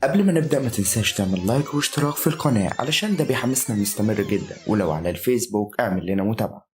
قبل ما نبدأ ما تنساش تعمل لايك واشتراك في القناة علشان ده بيحمسنا نستمر جدا، ولو على الفيسبوك اعمل لنا متابعة.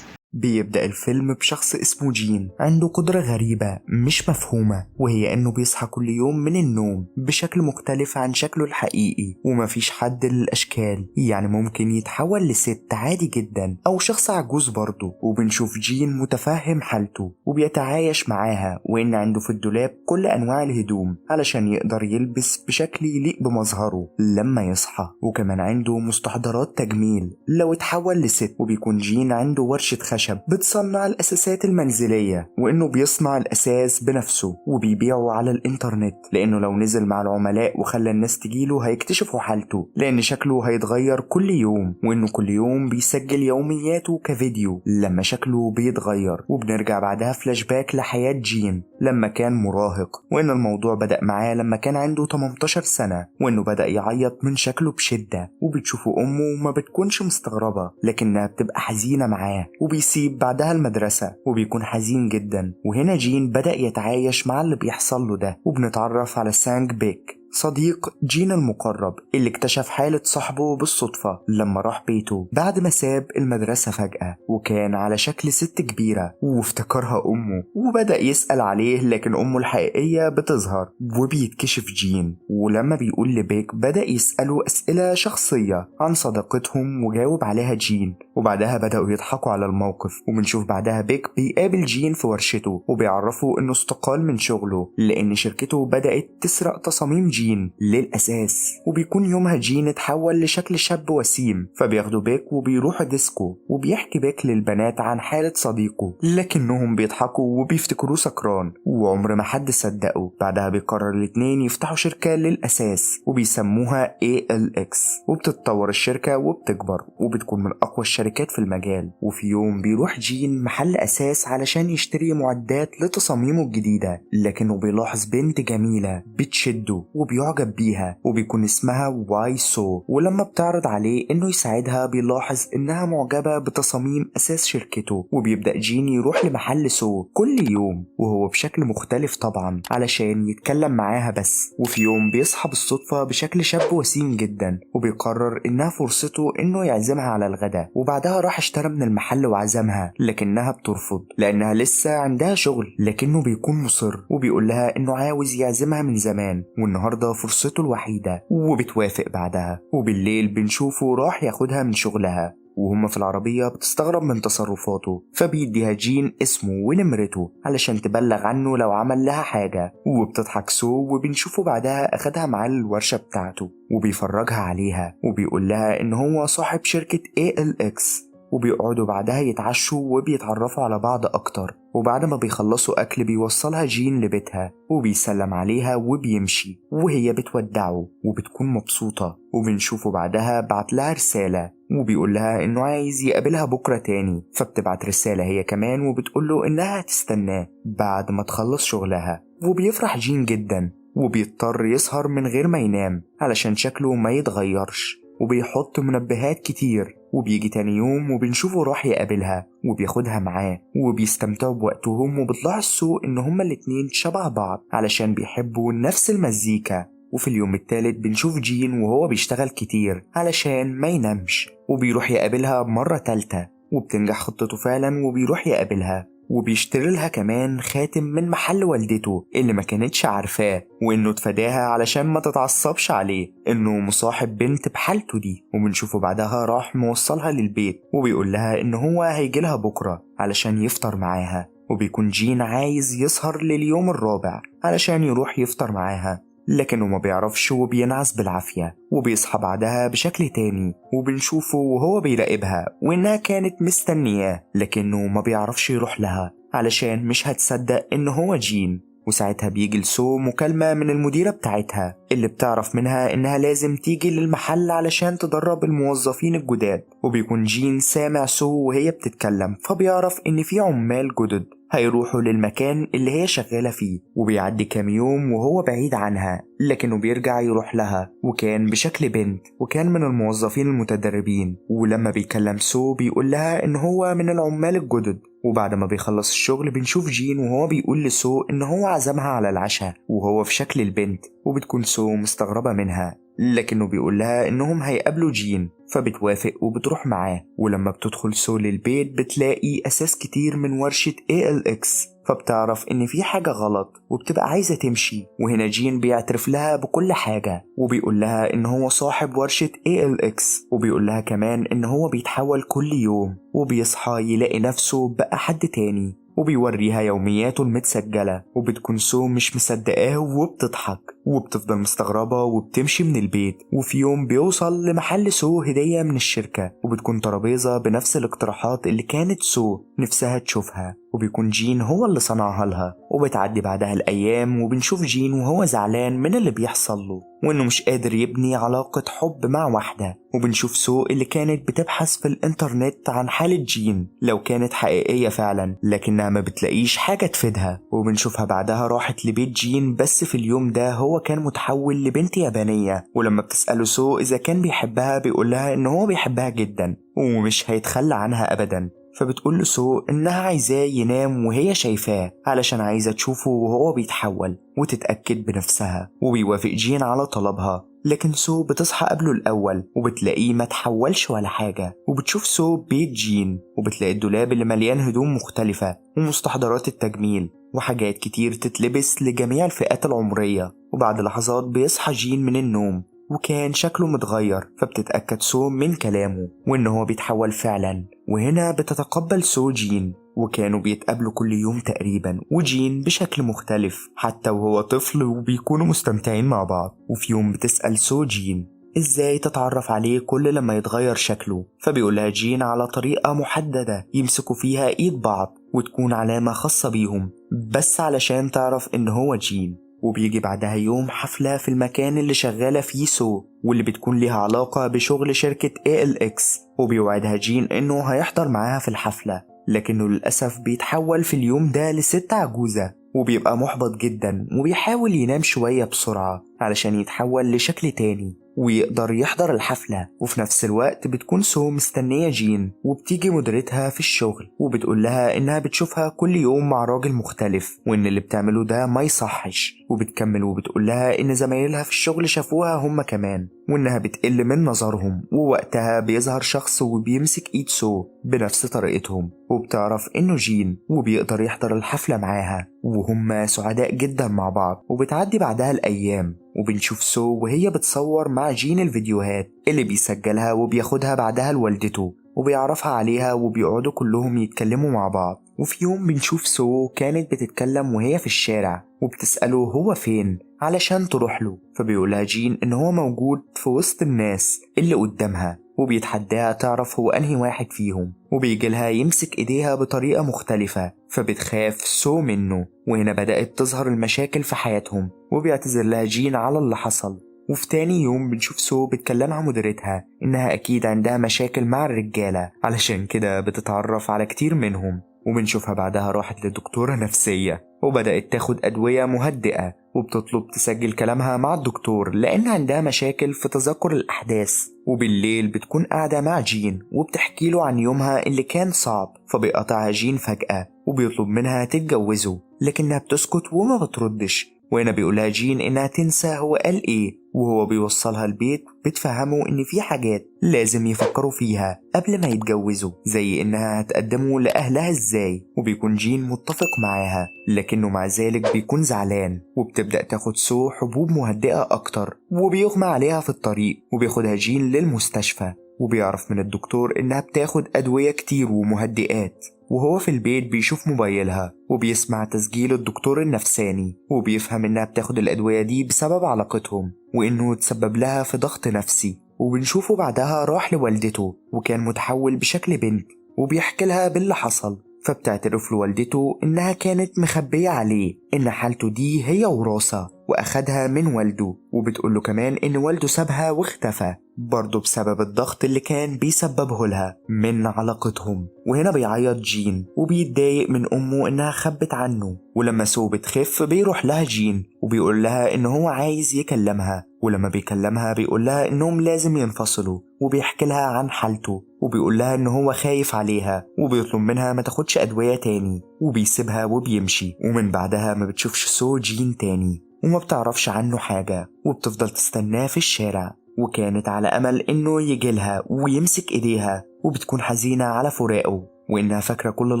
بيبدأ الفيلم بشخص اسمه جين عنده قدرة غريبة مش مفهومة، وهي انه بيصحى كل يوم من النوم بشكل مختلف عن شكله الحقيقي ومفيش حد للأشكال. يعني ممكن يتحول لست عادي جدا أو شخص عجوز برضه، وبنشوف جين متفهم حالته وبيتعايش معاها، وإن عنده في الدولاب كل أنواع الهدوم علشان يقدر يلبس بشكل يليق بمظهره لما يصحى. وكمان عنده مستحضرات تجميل لو اتحول لست. وبيكون جين عنده ورشة خشب بتصنع الأساسات المنزلية، وإنه بيصنع الأساس بنفسه وبيبيعه على الإنترنت، لأنه لو نزل مع العملاء وخلى الناس تجيله هيكتشفوا حالته، لأن شكله هيتغير كل يوم، وإنه كل يوم بيسجل يومياته كفيديو لما شكله بيتغير. وبنرجع بعدها فلاش باك لحياة جين لما كان مراهق، وإن الموضوع بدأ معاه لما كان عنده 18 سنة، وإنه بدأ يعيط من شكله بشدة. وبتشوفه أمه ما بتكونش مستغربة لكنها بتبقى حزينة معاه، وبيسيب بعدها المدرسة وبيكون حزين جدا. وهنا جين بدأ يتعايش مع اللي بيحصل له ده، وبنتعرف على سانج بيك صديق جين المقرب اللي اكتشف حالة صاحبه بالصدفة لما راح بيته بعد ما ساب المدرسة فجأة، وكان على شكل ست كبيرة وافتكرها أمه. وبدأ يسأل عليه لكن أمه الحقيقية بتظهر وبيتكشف جين. ولما بيقول لبيك بدأ يسأله أسئلة شخصية عن صداقتهم وجاوب عليها جين، وبعدها بدأوا يضحكوا على الموقف. وبنشوف بعدها بيك بيقابل جين في ورشته وبيعرفوا إنه استقال من شغله لأن شركته بدأت تسرق تصاميم جين للأساس. وبيكون يومها جين اتحول لشكل شاب وسيم، فبياخدوا بيك وبيروحوا ديسكو، وبيحكي بيك للبنات عن حالة صديقه لكنهم بيضحكوا وبيفتكروه سكران وعمر ما حد صدقه. بعدها بيقرر الاتنين يفتحوا شركة للأساس وبيسموها ALX، وبتتطور الشركة وبتكبر وبتكون من أقوى الشركات في المجال. وفي يوم بيروح جين محل أساس علشان يشتري معدات لتصاميمه الجديدة، لكنه بيلاحظ بنت جميلة بتشده وبيعجب بيها وبيكون اسمها واي سو. ولما بتعرض عليه انه يساعدها بيلاحظ انها معجبة بتصاميم اساس شركته، وبيبدأ جين يروح لمحل سو كل يوم وهو بشكل مختلف طبعا علشان يتكلم معاها بس. وفي يوم بيصحى بالصدفة بشكل شاب وسيم جدا، وبيقرر انها فرصته انه يعزمها على الغداء. وبعدها راح اشترى من المحل وعزمها لكنها بترفض لانها لسه عندها شغل، لكنه بيكون مصر وبيقول لها انه عاوز يعزمها من زمان والنهارده فرصته الوحيدة، وبتوافق بعدها. وبالليل بنشوفه راح ياخدها من شغلها وهم في العربية بتستغرب من تصرفاته، فبيديها جين اسمه ونمرته علشان تبلغ عنه لو عمل لها حاجة. وبتضحك سو، وبنشوفه بعدها أخدها معاه الورشة بتاعته وبيفرجها عليها وبيقول لها إن هو صاحب شركة ALX. وبيقعدوا بعدها يتعشوا وبيتعرفوا على بعض أكتر. وبعد ما بيخلصوا أكل بيوصلها جين لبيتها وبيسلم عليها وبيمشي وهي بتودعه وبتكون مبسوطة. وبنشوفه بعدها بعت لها رسالة وبيقول لها إنه عايز يقابلها بكرة تاني، فبتبعت رسالة هي كمان وبتقوله إنها هتستناه بعد ما تخلص شغلها. وبيفرح جين جدا وبيضطر يسهر من غير ما ينام علشان شكله ما يتغيرش، وبيحط منبهات كتير. وبيجي تاني يوم وبنشوفه راح يقابلها وبياخدها معاه وبيستمتعوا بوقتهم. وبتلاحظ سو إن هما الاتنين شبه بعض علشان بيحبوا نفس المزيكا. وفي اليوم التالت بنشوف جين وهو بيشتغل كتير علشان ما ينامش، وبيروح يقابلها مرة تالتة وبتنجح خطته فعلا، وبيروح يقابلها وبيشتري لها كمان خاتم من محل والدته اللي ما كانتش عارفاه، وانه اتفاداها علشان ما تتعصبش عليه انه مصاحب بنت بحالته دي. وبنشوفه بعدها راح موصلها للبيت وبيقول لها ان هو هيجيلها بكرة علشان يفطر معاها. وبيكون جين عايز يسهر لليوم الرابع علشان يروح يفطر معاها لكنه ما بيعرفش وبينعس بالعافية. وبيصحى بعدها بشكل تاني وبنشوفه وهو بيراقبها وإنها كانت مستنياه، لكنه ما بيعرفش يروح لها علشان مش هتصدق إنه هو جين. وساعتها بيجي لسو مكالمة من المديرة بتاعتها اللي بتعرف منها إنها لازم تيجي للمحل علشان تدرب الموظفين الجداد. وبيكون جين سامع سو وهي بتتكلم، فبيعرف إن في عمال جدد هيروحوا للمكان اللي هي شغالة فيه. وبيعدي كام يوم وهو بعيد عنها لكنه بيرجع يروح لها وكان بشكل بنت وكان من الموظفين المتدربين. ولما بيكلم سو بيقول لها إن هو من العمال الجدد وبعد ما بيخلص الشغل بنشوف جين وهو بيقول لسو إن هو عزمها على العشاء وهو في شكل البنت، وبتكون سو مستغربة منها، لكنه بيقول لها إنهم هيقابلوا جين، فبتوافق وبتروح معاه. ولما بتدخل سو للبيت بتلاقي أساس كتير من ورشة ALX، فبتعرف إن في حاجة غلط وبتبقى عايزة تمشي. وهنا جين بيعترف لها بكل حاجة وبيقول لها إن هو صاحب ورشة ALX، وبيقول لها كمان إن هو بيتحول كل يوم وبيصحى يلاقي نفسه بقى حد تاني، وبيوريها يومياته المتسجلة. وبتكون سو مش مصدقاه وبتضحك وبتفضل مستغربة وبتمشي من البيت. وفي يوم بيوصل لمحل سو هدية من الشركة، وبتكون ترابيزة بنفس الاقتراحات اللي كانت سو نفسها تشوفها، وبيكون جين هو اللي صنعها لها. وبتعدي بعدها الأيام وبنشوف جين وهو زعلان من اللي بيحصل له وإنه مش قادر يبني علاقة حب مع واحدة. وبنشوف سو اللي كانت بتبحث في الإنترنت عن حالة جين لو كانت حقيقية فعلا، لكنها ما بتلاقيش حاجة تفيدها. وبنشوفها بعدها راحت لبيت جين، بس في اليوم ده هو كان متحول لبنت يابانية. ولما بتسأله سو إذا كان بيحبها بيقولها إن هو بيحبها جدا ومش هيتخلى عنها أبدا. فبتقول له سو إنها عايزاه ينام وهي شايفاه علشان عايزة تشوفه وهو بيتحول وتتأكد بنفسها. وبيوافق جين على طلبها، لكن سو بتصحى قبله الأول وبتلاقيه ما تحولش ولا حاجة. وبتشوف سو بيت جين وبتلاقي الدولاب اللي مليان هدوم مختلفة ومستحضرات التجميل وحاجات كتير تتلبس لجميع الفئات العمرية. وبعد لحظات بيصحى جين من النوم وكان شكله متغير، فبتتأكد سو من كلامه وإنه هو بيتحول فعلا. وهنا بتتقبل سو جين، وكانوا بيتقابلوا كل يوم تقريبا، وجين بشكل مختلف حتى وهو طفل، وبيكونوا مستمتعين مع بعض. وفي يوم بتسأل سو جين ازاي تتعرف عليه كل لما يتغير شكله، فبيقولها جين على طريقة محددة يمسكوا فيها ايد بعض وتكون علامة خاصة بيهم بس علشان تعرف ان هو جين. وبيجي بعدها يوم حفلة في المكان اللي شغالة فيه سو واللي بتكون ليها علاقة بشغل شركة ALX، وبيوعدها جين انه هيحضر معاها في الحفلة، لكنه للأسف بيتحول في اليوم ده لست عجوزة وبيبقى محبط جدا وبيحاول ينام شوية بسرعة علشان يتحول لشكل تاني ويقدر يحضر الحفلة. وفي نفس الوقت بتكون سو مستنية جين، وبتيجي مديرتها في الشغل وبتقول لها إنها بتشوفها كل يوم مع راجل مختلف وإن اللي بتعمله ده ما يصحش. وبتكمل وبتقول لها إن زمايلها في الشغل شافوها هم كمان وإنها بتقل من نظرهم. ووقتها بيظهر شخص وبيمسك إيد سو بنفس طريقتهم، وبتعرف إنه جين وبيقدر يحضر الحفلة معاها وهم سعداء جدا مع بعض. وبتعدي بعدها الأيام وبنشوف سو وهي بتصور مع جين الفيديوهات اللي بيسجلها وبياخدها بعدها لوالدته وبيعرفها عليها، وبيقعدوا كلهم يتكلموا مع بعض. وفي يوم بنشوف سو كانت بتتكلم وهي في الشارع وبتسأله هو فين علشان تروح له، فبيقولها جين إن هو موجود في وسط الناس اللي قدامها وبيتحداها تعرف هو أنهي واحد فيهم. وبيجيلها يمسك إيديها بطريقة مختلفة فبتخاف سو منه. وهنا بدأت تظهر المشاكل في حياتهم وبيعتذر لها جين على اللي حصل. وفي تاني يوم بنشوف سو بتكلمها مديرتها إنها أكيد عندها مشاكل مع الرجالة علشان كده بتتعرف على كتير منهم. وبنشوفها بعدها راحت لدكتورة نفسية وبدأت تاخد أدوية مهدئة وبتطلب تسجل كلامها مع الدكتور لأن عندها مشاكل في تذكر الأحداث. وبالليل بتكون قاعدة مع جين وبتحكي له عن يومها اللي كان صعب، فبيقطعها جين فجأة وبيطلب منها تتجوزه لكنها بتسكت وما بتردش. وهنا بيقولها جين إنها تنسى هو قال إيه، وهو بيوصلها البيت بتفهمه إن في حاجات لازم يفكروا فيها قبل ما يتجوزوا زي إنها هتقدمه لأهلها إزاي. وبيكون جين متفق معاها لكنه مع ذلك بيكون زعلان، وبتبدأ تاخد سو حبوب مهدئة أكتر وبيغمى عليها في الطريق. وبياخدها جين للمستشفى وبيعرف من الدكتور إنها بتاخد أدوية كتير ومهدئات. وهو في البيت بيشوف موبايلها وبيسمع تسجيل الدكتور النفساني وبيفهم إنها بتاخد الأدوية دي بسبب علاقتهم وإنه تسبب لها في ضغط نفسي. وبنشوفه بعدها راح لوالدته وكان متحول بشكل بنت وبيحكي لها باللي حصل، فبتعترف لوالدته إنها كانت مخبية عليه إن حالته دي هي وراثة وأخدها من والده. وبتقوله كمان إن والده سابها واختفى برضه بسبب الضغط اللي كان بيسببه لها من علاقتهم. وهنا بيعيط جين وبيتضايق من أمه إنها خبت عنه. ولما سو بتخف بيروح لها جين وبيقول لها إن هو عايز يكلمها ولما بيكلمها بيقول لها إنهم لازم ينفصلوا، وبيحكي لها عن حالته، وبيقول لها إن هو خايف عليها، وبيطلب منها ما تاخدش أدوية تاني، وبيسيبها وبيمشي. ومن بعدها ما بتشوفش سو جين تاني، وما بتعرفش عنه حاجة، وبتفضل تستناه في الشارع، وكانت على أمل إنه يجيلها ويمسك إيديها، وبتكون حزينة على فراقه، وإنها فاكرة كل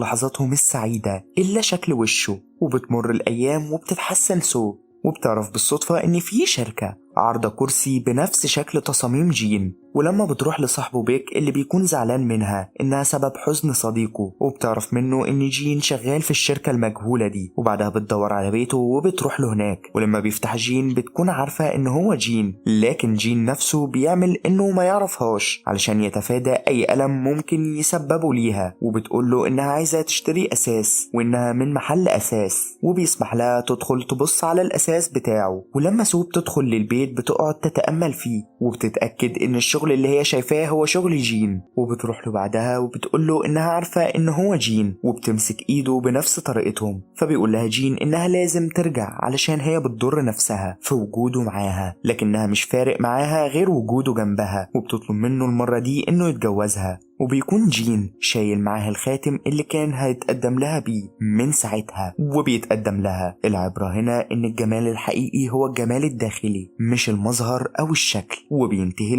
لحظاتهم السعيدة إلا شكل وشه. وبتمر الأيام وبتتحسن سو، وبتعرف بالصدفة إن في شركة عارضة كرسي بنفس شكل تصاميم جين. ولما بتروح لصاحبه بيك اللي بيكون زعلان منها إنها سبب حزن صديقه، وبتعرف منه إن جين شغال في الشركة المجهولة دي، وبعدها بتدور على بيته وبتروح له هناك. ولما بيفتح جين بتكون عارفة إن هو جين، لكن جين نفسه بيعمل إنه ما يعرفهاش علشان يتفادى أي ألم ممكن يسببه ليها. وبتقول له إنها عايزة تشتري أساس، وإنها من محل أساس، وبيسمح لها تدخل تبص على الأساس بتاعه. ولما سو بتدخل للبيت بتقعد تتأمل فيه، وبتتأكد إن الشغل اللي هي شايفاه هو شغل جين. وبتروح له بعدها وبتقول له إنها عارفة إن هو جين، وبتمسك إيده بنفس طريقتهم. فبيقول لها جين إنها لازم ترجع علشان هي بتضر نفسها في وجوده معاها، لكنها مش فارق معاها غير وجوده جنبها، وبتطلب منه المرة دي إنه يتجوزها. وبيكون جين شايل معاه الخاتم اللي كان هيتقدم لها بيه من ساعتها، وبيتقدم لها. العبرة هنا إن الجمال الحقيقي هو الجمال الداخلي مش المظهر أو الشكل. وبينتهي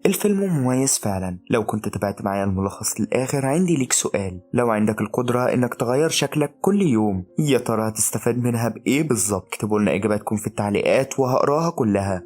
الفيلم مميز فعلا. لو كنت تابعت معايا الملخص للآخر، عندي ليك سؤال: لو عندك القدرة إنك تغير شكلك كل يوم، يا ترى هتستفاد منها بإيه بالظبط؟ اكتبوا لنا إجاباتكم في التعليقات وهقراها كلها.